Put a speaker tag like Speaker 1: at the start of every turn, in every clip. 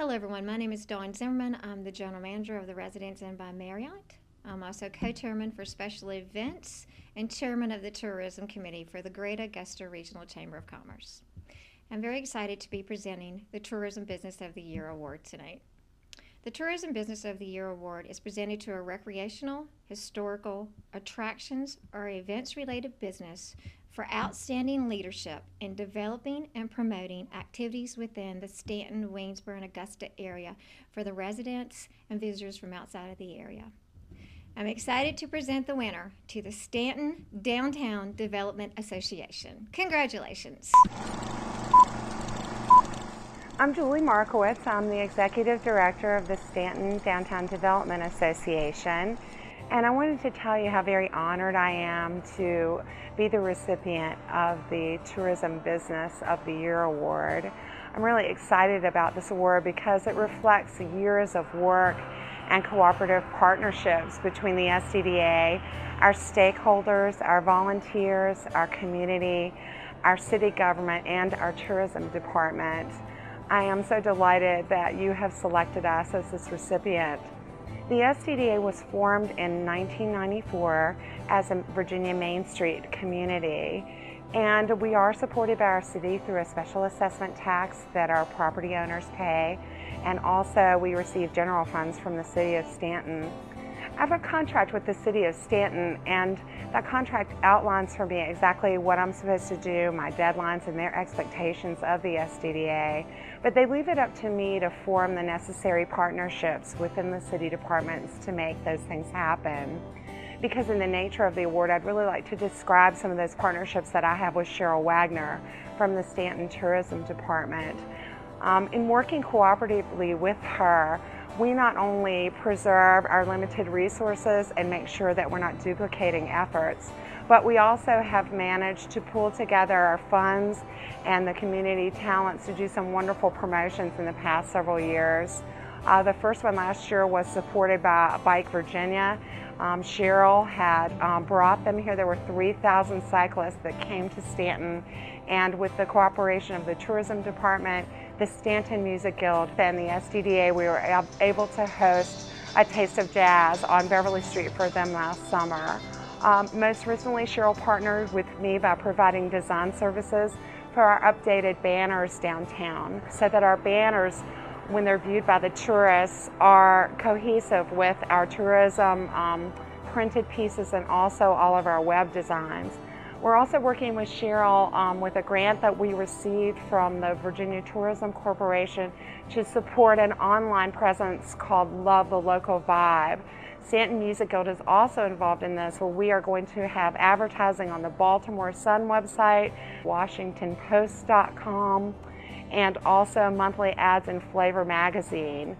Speaker 1: Hello everyone, my name is Dawn Zimmerman. I'm the General Manager of the Residence Inn by Marriott. I'm also co-chairman for special events and chairman of the Tourism Committee for the Greater Augusta Regional Chamber of Commerce. I'm very excited to be presenting the Tourism Business of the Year Award tonight. The Tourism Business of the Year Award is presented to a recreational, historical, attractions, or events-related business for outstanding leadership in developing and promoting activities within the Stanton, Waynesboro, and Augusta area for the residents and visitors from outside of the area. I'm excited to present the winner to the Stanton Downtown Development Association. Congratulations.
Speaker 2: I'm Julie Markowitz. I'm the Executive Director of the Stanton Downtown Development Association, and I wanted to tell you how very honored I am to be the recipient of the Tourism Business of the Year Award. I'm really excited about this award because it reflects years of work and cooperative partnerships between the SDDA, our stakeholders, our volunteers, our community, our city government, and our tourism department. I am so delighted that you have selected us as this recipient. The SDDA was formed in 1994 as a Virginia Main Street community, and we are supported by our city through a special assessment tax that our property owners pay, and also we receive general funds from the city of Stanton. I have a contract with the city of Stanton, and that contract outlines for me exactly what I'm supposed to do, my deadlines and their expectations of the SDDA, but they leave it up to me to form the necessary partnerships within the city departments to make those things happen. Because in the nature of the award, I'd really like to describe some of those partnerships that I have with Cheryl Wagner from the Stanton Tourism Department. In working cooperatively with her, we not only preserve our limited resources and make sure that we're not duplicating efforts, but we also have managed to pull together our funds and the community talents to do some wonderful promotions in the past several years. The first one last year was supported by Bike Virginia. Cheryl had brought them here. There were 3,000 cyclists that came to Stanton, and with the cooperation of the tourism department, the Stanton Music Guild, and the SDDA, we were able to host a Taste of Jazz on Beverly Street for them last summer. Most recently, Cheryl partnered with me by providing design services for our updated banners downtown, so that our banners, when they're viewed by the tourists, are cohesive with our tourism printed pieces and also all of our web designs. We're also working with Cheryl with a grant that we received from the Virginia Tourism Corporation to support an online presence called Love the Local Vibe. Stanton Music Guild is also involved in this, where we are going to have advertising on the Baltimore Sun website, WashingtonPost.com, and also monthly ads in Flavor magazine.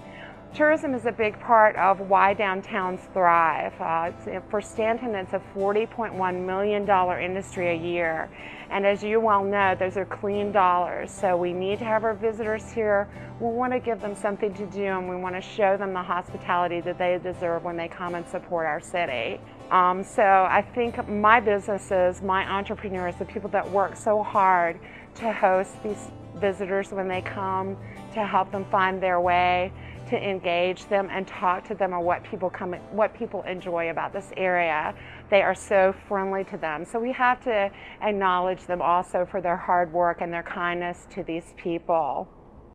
Speaker 2: Tourism is a big part of why downtowns thrive. For Stanton, it's a $40.1 million industry a year. And as you well know, those are clean dollars. So we need to have our visitors here. We want to give them something to do, and we want to show them the hospitality that they deserve when they come and support our city. So I think my businesses, my entrepreneurs, the people that work so hard to host these visitors when they come, to help them find their way, to engage them and talk to them on what people enjoy about this area. They are so friendly to them. So we have to acknowledge them also for their hard work and their kindness to these people.